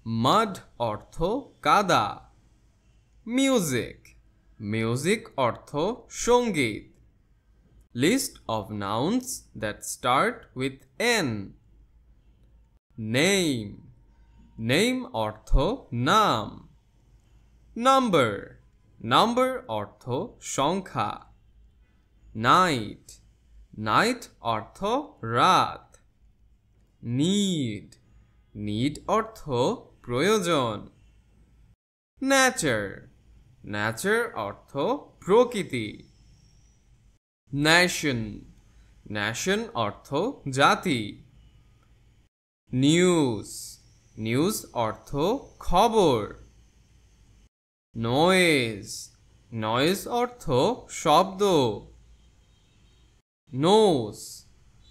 মাড অর্থ কাদা। মিউজিক, মিউজিক অর্থ সঙ্গীত। List of nouns that start with N. Name, name অর্থ নাম। নাম্বার, নাম্বার অর্থ সংখ্যা। নাইট, নাইট অর্থ রাত। নিড, নিড অর্থ প্রয়োজন। নেচার, নেচার অর্থ প্রকৃতি। নেশন, নেশন অর্থ জাতি। নিউজ, নিউজ অর্থ খবর। নয়েজ, নয়েজ অর্থ শব্দ। নোজ,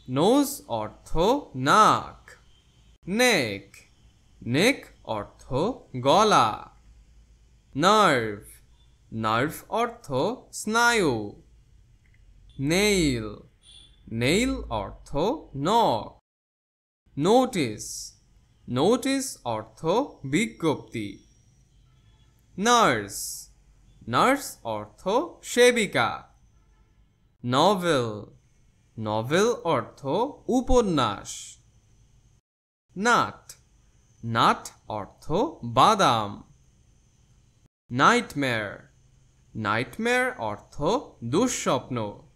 নোজ অর্থ নাক। নেক, নেক অর্থ গলা। নার্ভ, নার্ভ অর্থ স্নায়ু। নেইল, নেইল অর্থ নখ। নোটিস, নোটিস অর্থ বিজ্ঞপ্তি। নার্স, নার্স অর্থ সেবিকা। নভেল, নভেল অর্থ উপন্যাস। নাট, নাট অর্থ বাদাম। নাইটমেয়ার, নাইটমেয়ার অর্থ দুঃস্বপ্ন।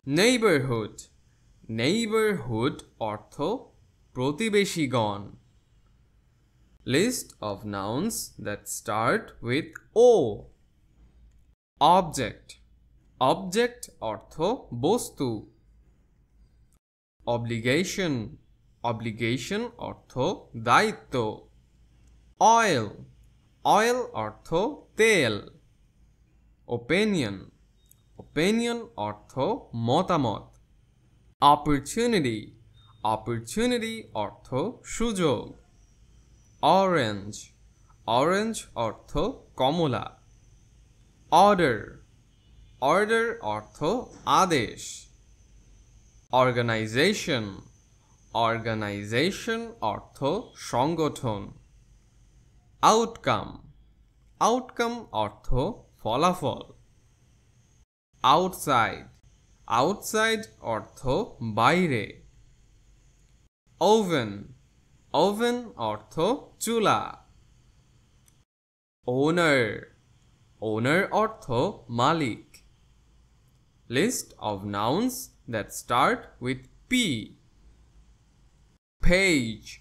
নেইবারহুড, নেইবারহুড অর্থ প্রতিবেশীগণ। List of nouns that start with O. Object, object অর্থ বস্তু। অব্লিগেশন, অব্লিগেশন অর্থ দায়িত্ব। অয়েল, অয়েল অর্থ তেল। ওপিনিয়ন, ওপিনিয়ন অর্থ মতামত। অপরচুনিটি, অপরচুনিটি অর্থ সুযোগ। অরেঞ্জ, অরেঞ্জ অর্থ কমলা। অর্ডার, অর্ডার অর্থ আদেশ। অর্গানাইজেশন, অর্গানাইজেশন অর্থ সংগঠন। আউটকাম, আউটকাম অর্থ ফলাফল। আউটসাইড, আউটসাইড অর্থ বাইরে। ওভেন, ওভেন অর্থ চুলা। ওনার, ওনার অর্থ মালিক। List of nouns that start with P. Page,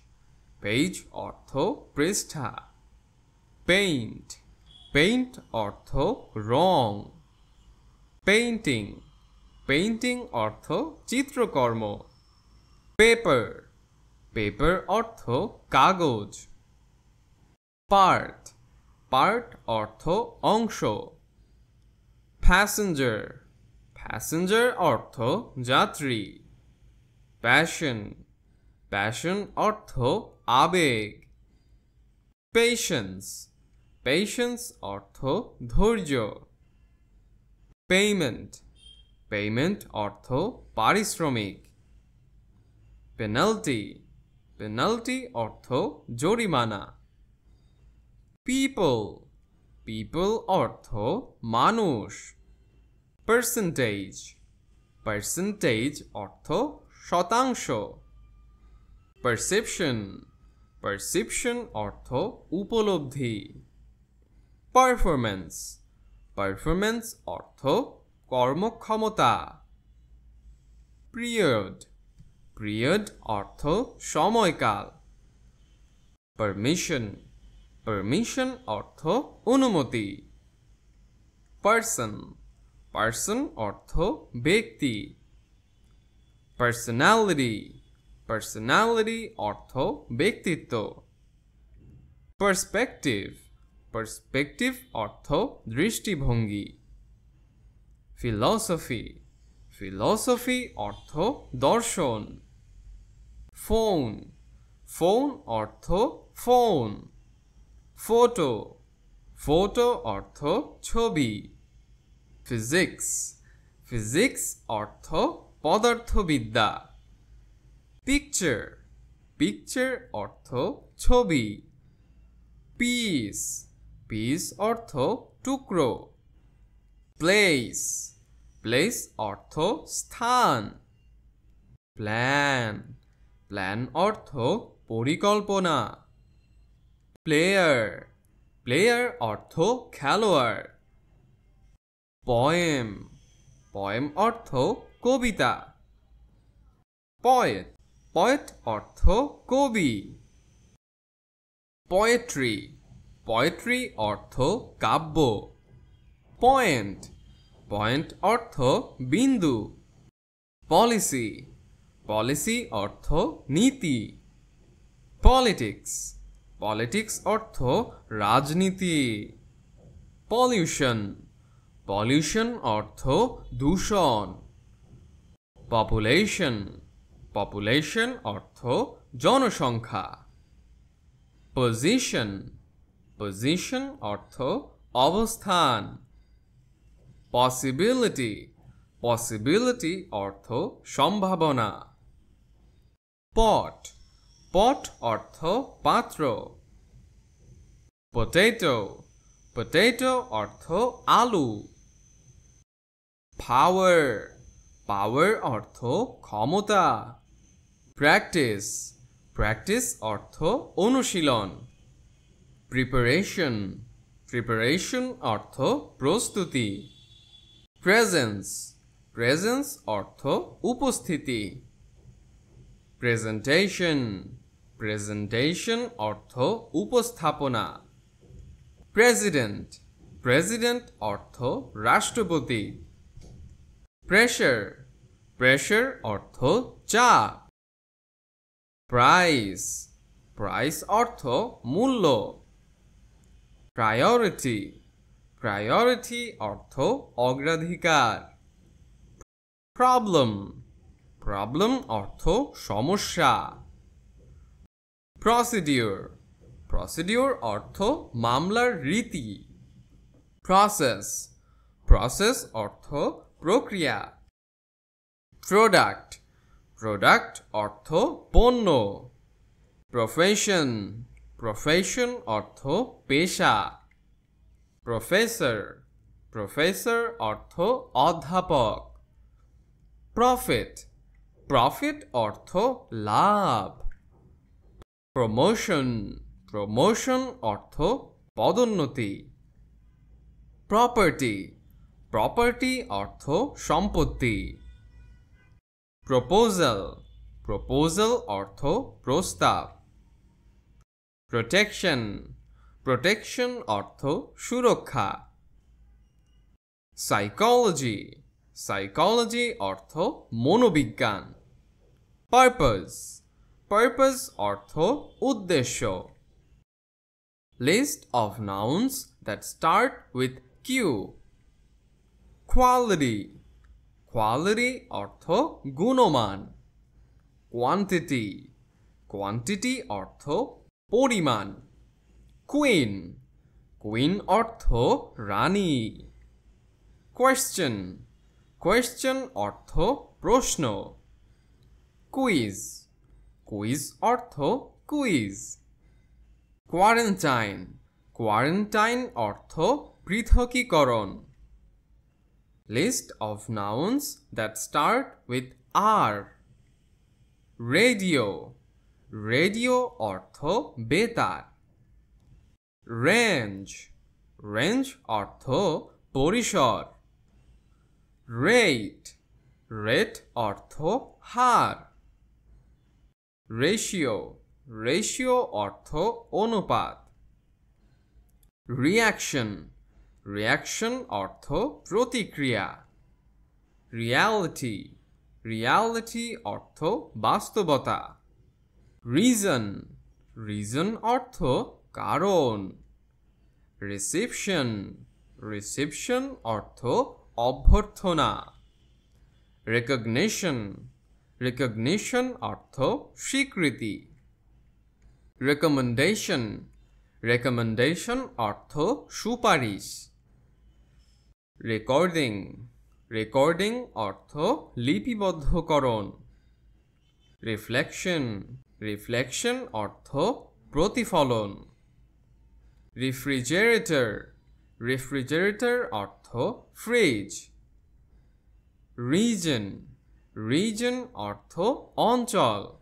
page অর্থ পৃষ্ঠা। পেইন্ট, পেইন্ট অর্থ রং। পেইন্টিং, পেইন্টিং অর্থ চিত্রকর্ম। পেপার, পেপার অর্থ কাগজ। পার্ট, পার্ট অর্থ অংশ। প্যাসেঞ্জার, প্যাসেঞ্জার অর্থ যাত্রী। প্যাশন, প্যাশন অর্থ আবেগ। পেশেন্স, পেশেন্স অর্থ ধৈর্য। পেমেন্ট, পেমেন্ট অর্থ পারিশ্রমিক। পেনাল্টি, পেনাল্টি অর্থ জরিমানা। পিপল, পিপল অর্থ মানুষ। পার্সেন্টেজ, পার্সেন্টেজ অর্থ শতাংশ। পারসেপশন, পারসেপশন অর্থ উপলব্ধি। পারফরম্যান্স, পারফরম্যান্স অর্থ কর্মক্ষমতা। পিরিয়ড, পিরিয়ড অর্থ সময়কাল। পারমিশন, পারমিশন অর্থ অনুমতি। পার্সন, পার্সন অর্থ ব্যক্তি। পার্সোনালিটি, পার্সোনালিটি অর্থ ব্যক্তিত্ব। পার্সপেক্টিভ, পার্সপেক্টিভ অর্থ দৃষ্টিভঙ্গি। ফিলসফি, ফিলসফি অর্থ দর্শন। ফোন, ফোন অর্থ ফোন। ফটো, ফটো অর্থ ছবি। ফিজিক্স, ফিজিক্স অর্থ পদার্থবিদ্যা। পিকচার, পিকচার অর্থ ছবি। পিস, পিস অর্থ টুকরো। প্লেস, প্লেস অর্থ স্থান। প্ল্যান, প্ল্যান অর্থ পরিকল্পনা। প্লেয়ার, প্লেয়ার অর্থ খেলোয়াড়। পয়েম, পয়েম অর্থ কবিতা। পয়েট, পয়েট অর্থ কবি। পোয়েট্রি, পোয়েট্রি অর্থ কাব্য। পয়েন্ট, পয়েন্ট অর্থ বিন্দু। পলিসি, পলিসি অর্থ নীতি। পলিটিক্স, পলিটিক্স অর্থ রাজনীতি। পলিউশন, পলিউশন অর্থ দূষণ। পপুলেশন, পপুলেশন অর্থ জনসংখ্যা। পজিশন, পজিশন অর্থ অবস্থান। পসিবিলিটি, পসিবিলিটি অর্থ সম্ভাবনা। পট, পট অর্থ পাত্র। পটেটো, পটেটো অর্থ আলু। পাওয়ার, পাওয়ার অর্থ ক্ষমতা। প্র্যাকটিস, প্র্যাকটিস অর্থ অনুশীলন। প্রিপারেশন, প্রিপারেশন অর্থ প্রস্তুতি। প্রেজেন্স, প্রেজেন্স অর্থ উপস্থিতি। প্রেজেন্টেশন, প্রেজেন্টেশন অর্থ উপস্থাপনা। প্রেসিডেন্ট, প্রেসিডেন্ট অর্থ রাষ্ট্রপতি। প্রেসার, প্রেসার অর্থ চাপ। প্রাইস, প্রাইস অর্থ মূল্য। প্রায়োরিটি, প্রায়োরিটি অর্থ অগ্রাধিকার। প্রবলেম, প্রবলেম অর্থ সমস্যা। প্রসিডিউর, প্রসিডিউর অর্থ মামলার রীতি। প্রসেস, প্রসেস অর্থ প্রক্রিয়া। প্রোডাক্ট, প্রোডাক্ট অর্থ পণ্য। প্রফেশন, প্রফেশন অর্থ পেশা। প্রফেসর, প্রফেসর অর্থ অধ্যাপক। প্রফিট, প্রফিট অর্থ লাভ। প্রমোশন, প্রমোশন অর্থ পদোন্নতি। প্রপার্টি, প্রপার্টি অর্থ সম্পত্তি। প্রপোজাল, প্রপোজাল অর্থ প্রস্তাব। প্রোটেকশন, প্রোটেকশন অর্থ সুরক্ষা। সাইকোলজি, সাইকোলজি অর্থ মনোবিজ্ঞান। পারপাস, পারপাস অর্থ উদ্দেশ্য। List of nouns that start with Q. Quality, quality অর্থ গুণমান। কোয়ান্টিটি, কোয়ান্টিটি অর্থ পরিমাণ। কুইন, কুইন অর্থ রানী। কোয়েশ্চেন, কোয়েশ্চেন অর্থ প্রশ্ন। কুইজ, কুইজ অর্থ কুইজ। কোয়ারেন্টাইন, কোয়ারেন্টাইন অর্থ পৃথকীকরণ। List of nouns that start with R. Radio, radio অর্থ বেতার। রেঞ্জ, রেঞ্জ অর্থ পরিসর। রেট, রেট অর্থ হার। রেশিও, রেশিও অর্থ অনুপাত। রিঅ্যাকশন, রিঅ্যাকশন অর্থ প্রতিক্রিয়া। রিয়ালিটি, রিয়ালিটি অর্থ বাস্তবতা। রিজন, রিজন অর্থ কারণ। রিসিপশন, রিসিপশন অর্থ অভ্যর্থনা। রেকগনিশন, রেকগনিশন অর্থ স্বীকৃতি। রেকমেন্ডেশন, রেকমেন্ডেশন অর্থ সুপারিশ। রেকর্ডিং, রেকর্ডিং অর্থ লিপিবদ্ধকরণ। রিফ্লেকশন, রিফ্লেকশন অর্থ প্রতিফলন। রেফ্রিজারেটর, রেফ্রিজারেটর অর্থ ফ্রিজ। রিজন, রিজন অর্থ অঞ্চল।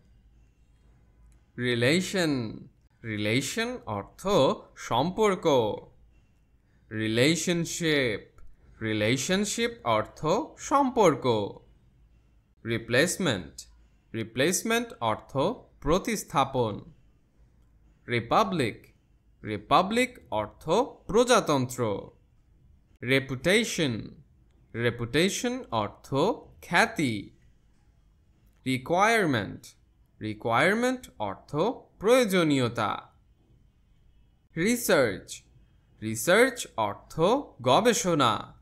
রিলেশন, রিলেশন অর্থ সম্পর্ক। রিলেশনশিপ, রিলেশনশিপ অর্থ সম্পর্ক। রিপ্লেসমেন্ট, রিপ্লেসমেন্ট অর্থ প্রতিস্থাপন। রিপাবলিক, রিপাবলিক অর্থ প্রজাতন্ত্র। রেপুটেশন, রেপুটেশন অর্থ খ্যাতি। রিকোয়ারমেন্ট, রিকোয়ারমেন্ট অর্থ প্রয়োজনীয়তা। রিসার্চ, রিসার্চ অর্থ গবেষণা।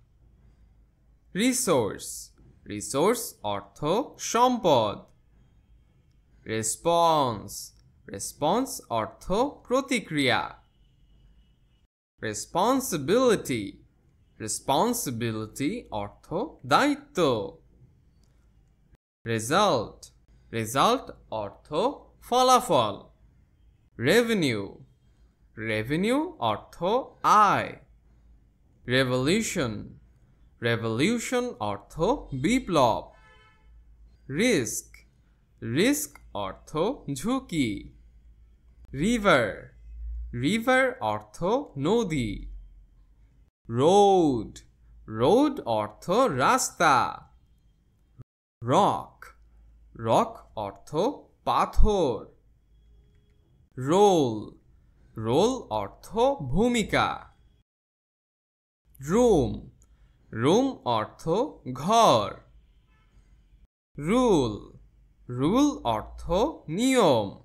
রিসোর্স, রিসোর্স অর্থ সম্পদ। রেসপন্স, রেসপন্স অর্থ প্রতিক্রিয়া। রেসপন্সিবিলিটি, রেসপন্সিবিলিটি অর্থ দায়িত্ব। রেজাল্ট, রেজাল্ট অর্থ ফলাফল। রেভিনিউ, রেভিনিউ অর্থ আয়। রেভলিউশন, রেভলিউশন অর্থ বিপ্লব। রিস্ক, রিস্ক অর্থ ঝুঁকি। রিভার, রিভার অর্থ নদী। রোড, রোড অর্থ রাস্তা। রক, রক অর্থ পাথর। রোল, রোল অর্থ ভূমিকা। রুম, রুম অর্থ ঘর। রুল, রুল অর্থ নিয়ম।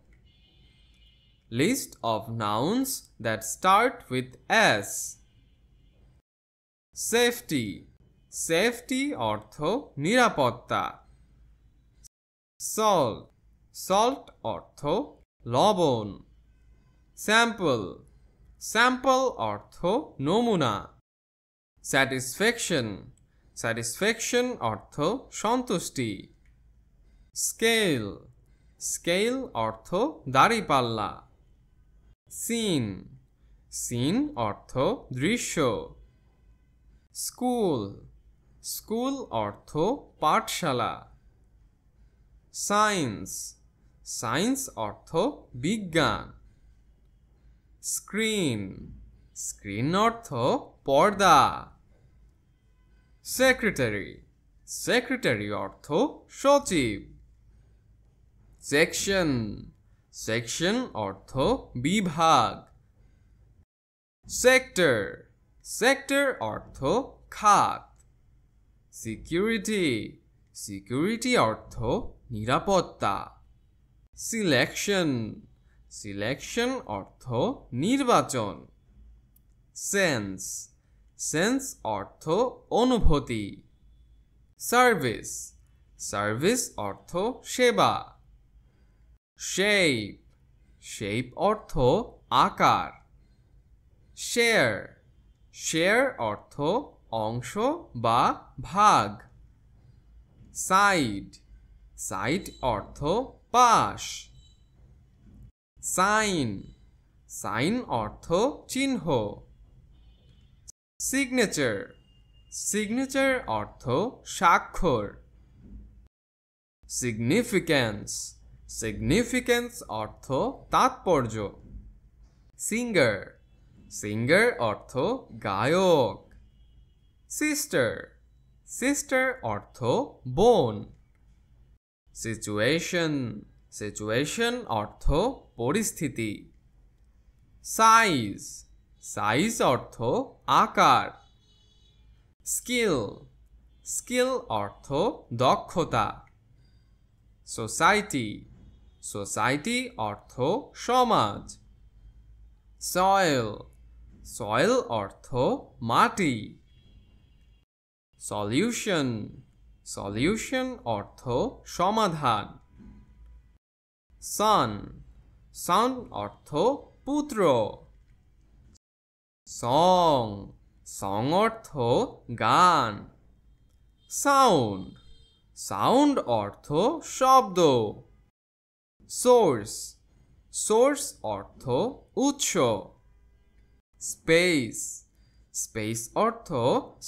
List of nouns that start with S. Safety, safety অর্থ নিরাপত্তা। সল্ট, সল্ট অর্থ লবণ। স্যাম্পল, স্যাম্পল অর্থ নমুনা। স্যাটিসফ্যাকশন, স্যাটিসফ্যাকশন অর্থ সন্তুষ্টি। স্কেল, স্কেল অর্থ দাঁড়িপাল্লা। সিন, সিন অর্থ দৃশ্য। স্কুল, স্কুল অর্থ পাঠশালা। সায়েন্স, সায়েন্স অর্থ বিজ্ঞান। স্ক্রিন, স্ক্রিন অর্থ পর্দা। সেক্রেটারি, সেক্রেটারি অর্থ সচিব। সেকশন, সেকশন অর্থ বিভাগ। সেক্টর, সেক্টর অর্থ খাত। সিকিউরিটি, সিকিউরিটি অর্থ নিরাপত্তা। সিলেকশন, সিলেকশন অর্থ নির্বাচন। সেন্স, সেন্স অর্থ অনুভূতি। সার্ভিস, সার্ভিস অর্থ সেবা। শেপ, শেপ অর্থ আকার। শেয়ার শেয়ার অর্থ অংশ বা ভাগ। সাইড সাইড অর্থ পাশ। সাইন সাইন অর্থ চিহ্ন। সিগনেচার সিগনেচার অর্থ স্বাক্ষর। সিগনিফিক্যান্স সিগনিফিক্যান্স অর্থ তাৎপর্য। সিঙ্গার সিঙ্গার অর্থ গায়ক। সিস্টার সিস্টার অর্থ বোন। সিচুয়েশন সিচুয়েশন অর্থ পরিস্থিতি। সাইজ সাইজ অর্থ আকার। স্কিল স্কিল অর্থ দক্ষতা। সোসাইটি সোসাইটি অর্থ সমাজ। সয়েল সয়েল অর্থ মাটি। সলিউশন সলিউশন অর্থ সমাধান। সন সন অর্থ পুত্র। সং সং অর্থ গান। সাউন্ড সাউন্ড অর্থ শব্দ। সোর্স সোর্স অর্থ উৎস। স্পেস স্পেস অর্থ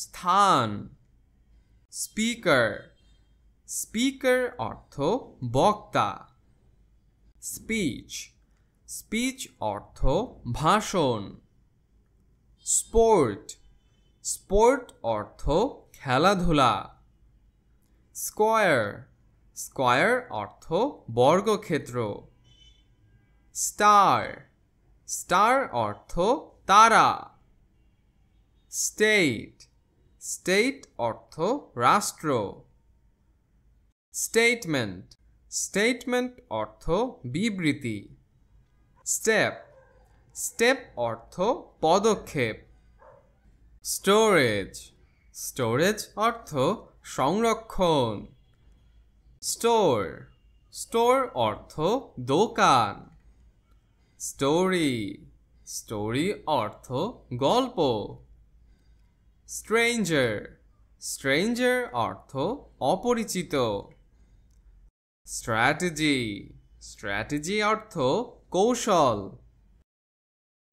স্থান। স্পিকার স্পিকার অর্থ বক্তা। স্পিচ স্পিচ অর্থ ভাষণ। স্পোর্ট স্পোর্ট অর্থ খেলাধুলা। স্কোয়ার স্কোয়ার অর্থ বর্গক্ষেত্র। স্টার স্টার অর্থ তারা। স্টেট স্টেট অর্থ রাষ্ট্র। স্টেটমেন্ট স্টেটমেন্ট অর্থ বিবৃতি। স্টেপ স্টেপ অর্থ পদক্ষেপ। স্টোরেজ স্টোরেজ অর্থ সংরক্ষণ। স্টোর স্টোর অর্থ দোকান। স্টোরি স্টোরি অর্থ গল্প। স্ট্রেঞ্জার স্ট্রেঞ্জার অর্থ অপরিচিত। স্ট্র্যাটেজি স্ট্র্যাটেজি অর্থ কৌশল।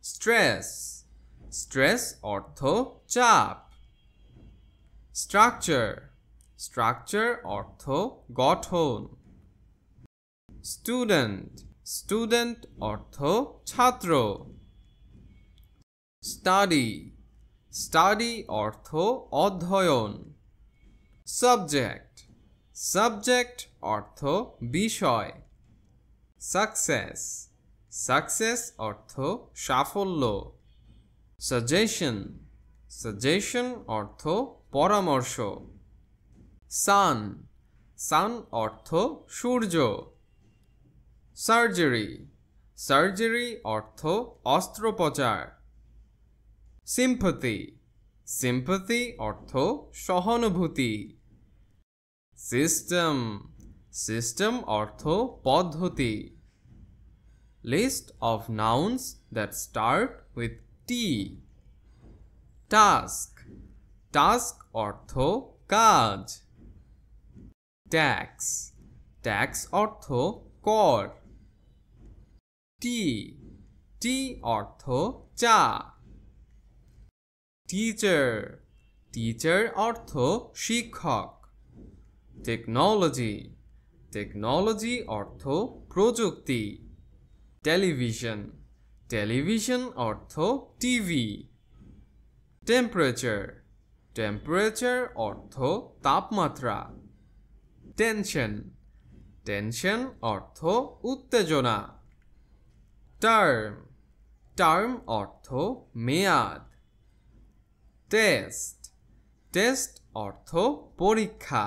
স্ট্রেস স্ট্রেস অর্থ চাপ। স্ট্রাকচার স্ট্রাকচার অর্থ গঠন। স্টুডেন্ট স্টুডেন্ট অর্থ ছাত্র। স্টাডি স্টাডি অর্থ অধ্যয়ন। সাবজেক্ট সাবজেক্ট অর্থ বিষয়। সাকসেস সাকসেস অর্থ সাফল্য। সাজেশন সাজেশন অর্থ পরামর্শ। সান সান অর্থ সূর্য। সার্জারি সার্জারি অর্থ অস্ত্রোপচার। সিম্পাথি সিম্পাথি অর্থ সহানুভূতি। সিস্টেম সিস্টেম অর্থ পদ্ধতি। List of nouns that start with T. Task task অর্থ কাজ। ট্যাক্স ট্যাক্স অর্থ কর। টি টি অর্থ চা। টিচার টিচার অর্থ শিক্ষক। টেকনোলজি টেকনোলজি অর্থ প্রযুক্তি। টেলিভিশন টেলিভিশন অর্থ টিভি। টেম্পারেচার টেম্পারেচার অর্থ তাপমাত্রা। টেনশন টেনশন অর্থ উত্তেজনা। টার্ম টার্ম অর্থ মেয়াদ। টেস্ট টেস্ট অর্থ পরীক্ষা।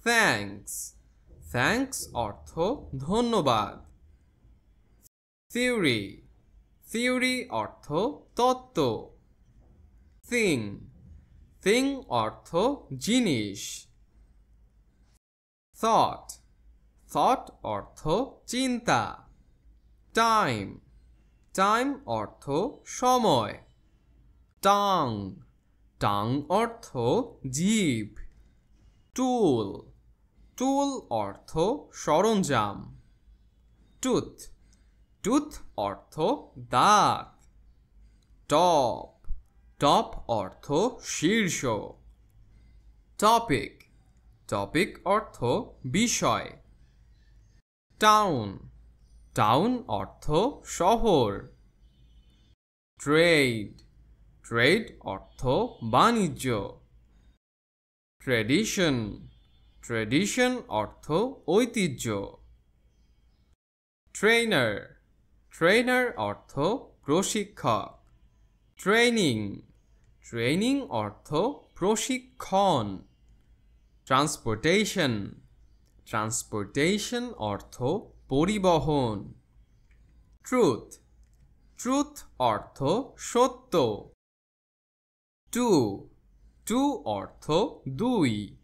থ্যাঙ্কস থ্যাঙ্কস অর্থ ধন্যবাদ। থিওরি থিওরি অর্থ তত্ত্ব। থিং থিং অর্থ জিনিস। থট থট অর্থ চিন্তা। টাইম টাইম অর্থ সময়। টাং, টাং অর্থ জিভ। টুল, টুল অর্থ সরঞ্জাম। টুথ, টুথ অর্থ দাঁত। টপ, টপ অর্থ শীর্ষ। টপিক, টপিক অর্থ বিষয়। টাউন, টাউন অর্থ শহর। ট্রেড, ট্রেড অর্থ বাণিজ্য। ট্রেডিশন, ট্রেডিশন অর্থ ঐতিহ্য। ট্রেনার, ট্রেনার অর্থ প্রশিক্ষক। ট্রেনিং, ট্রেনিং অর্থ প্রশিক্ষণ। ট্রান্সপোর্টেশন, ট্রান্সপোর্টেশন অর্থ পরিবহন। ট্রুথ, ট্রুথ অর্থ সত্য। টু, টু অর্থ দুই।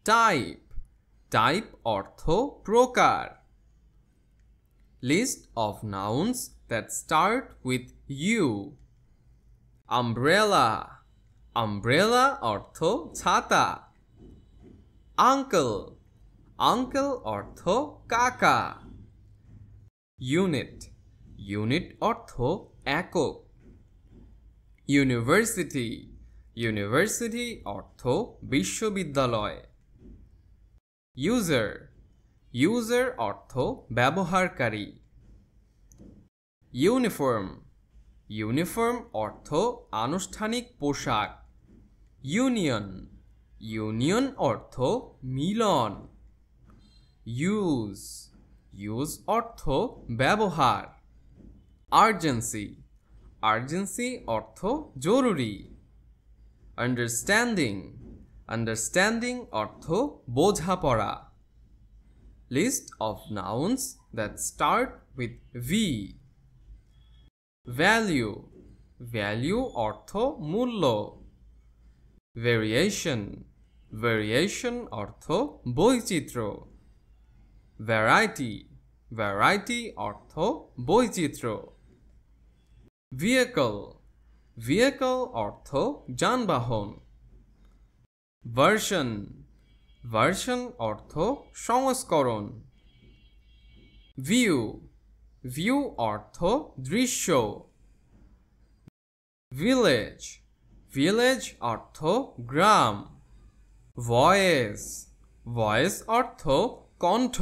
টাইপ, টাইপ অর্থ প্রকার। লিস্ট অফ নাউন্স that start with U. Umbrella, umbrella অর্থ ছাতা। আঙ্কেল, আঙ্কেল অর্থ কাকা। ইউনিট, ইউনিট অর্থ একক। ইউনিভার্সিটি, ইউনিভার্সিটি অর্থ বিশ্ববিদ্যালয়। ইউজার, ইউজার অর্থ ব্যবহারকারী। ইউনিফর্ম, ইউনিফর্ম অর্থ আনুষ্ঠানিক পোশাক। ইউনিয়ন, ইউনিয়ন অর্থ মিলন। ইউজ, ইউজ অর্থ ব্যবহার। আর্জেন্সি, আর্জেন্সি অর্থ জরুরি। আন্ডারস্ট্যান্ডিং, আন্ডারস্ট্যান্ডিং অর্থ বোঝাপড়া। লিস্ট অফ নাউন্স that start with V. Value, value অর্থ মূল্য। ভেরিয়েশন, ভেরিয়েশন অর্থ বৈচিত্র্য। ভ্যারাইটি, ভ্যারাইটি অর্থ বৈচিত্র্য। ভেহিকল, ভেহিকল অর্থ যানবাহন। ভার্সন, ভার্সন অর্থ সংস্করণ। ভিউ, ভিউ অর্থ দৃশ্য। ভিলেজ, ভিলেজ অর্থ গ্রাম। ভয়েস, ভয়েস অর্থ কণ্ঠ।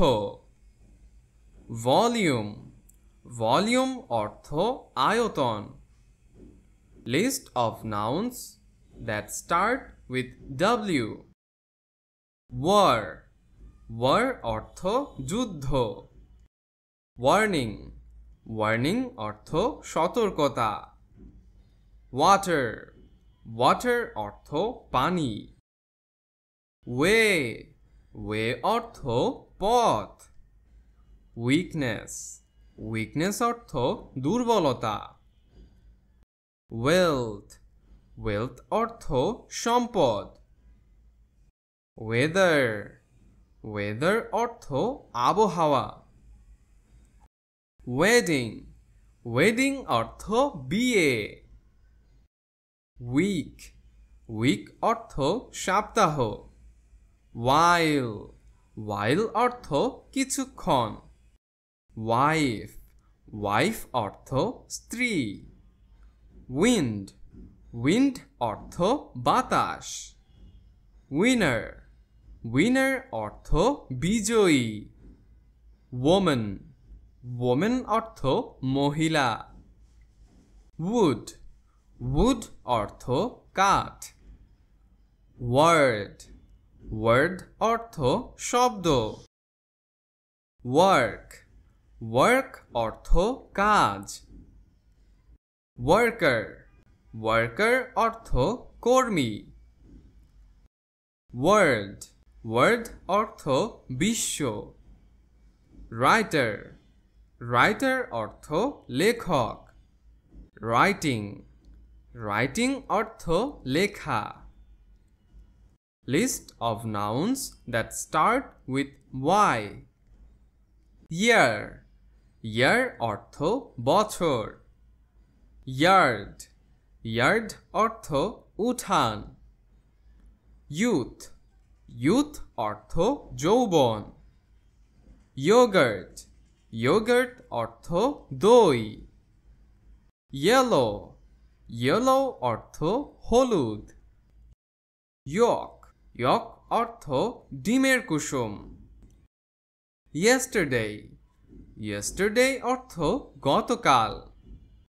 ভলিউম, ভলিউম অর্থ আয়তন। লিস্ট অফ নাউন্স that start with W. War, war অর্থ যুদ্ধ। ওয়ার্নিং, ওয়ার্নিং অর্থ সতর্কতা। ওয়াটার, ওয়াটার অর্থ পানি। ওয়ে, ওয়ে অর্থ পথ। উইকনেস, উইকনেস অর্থ দুর্বলতা। ওয়েলথ, ওয়েলথ অর্থ সম্পদ। ওয়েদার, ওয়েদার অর্থ আবহাওয়া। ওয়েডিং, ওয়েডিং অর্থ বিয়ে। উইক, উইক অর্থ সপ্তাহ। ওয়াইল, ওয়াইল অর্থ কিছুক্ষণ। ওয়াইফ, ওয়াইফ অর্থ স্ত্রী। উইন্ড, উইন্ড অর্থ বাতাস। উইনার, উইনার অর্থ বিজয়ী। ওমেন, ওমেন অর্থ মহিলা। উড, উড অর্থ কাঠ। ওয়ার্ড, ওয়ার্ড অর্থ শব্দ। ওয়ার্ক, ওয়ার্ক অর্থ কাজ। ওয়ার্কার, ওয়ার্কার অর্থ কর্মী। ওয়ার্ড, ওয়ার্ড অর্থ বিশ্ব। রাইটার, রাইটার অর্থ লেখক। রাইটিং, রাইটিং অর্থ লেখা। লিস্ট অফ নাউন্স that start with Y. Year, ইয়ার অর্থ বছর। ইয়ার্ড, ইয়ার্ড অর্থ উঠান। ইউথ, ইউথ অর্থ যৌবন। ইয়োগার্ট, ইয়োগার্ট অর্থ দই। ইয়েলো, ইয়েলো অর্থ হলুদ। ইয়ক, ইয়ক অর্থ ডিমের কুসুম। ইয়েস্টারডে, ইয়েস্টারডে অর্থ গতকাল।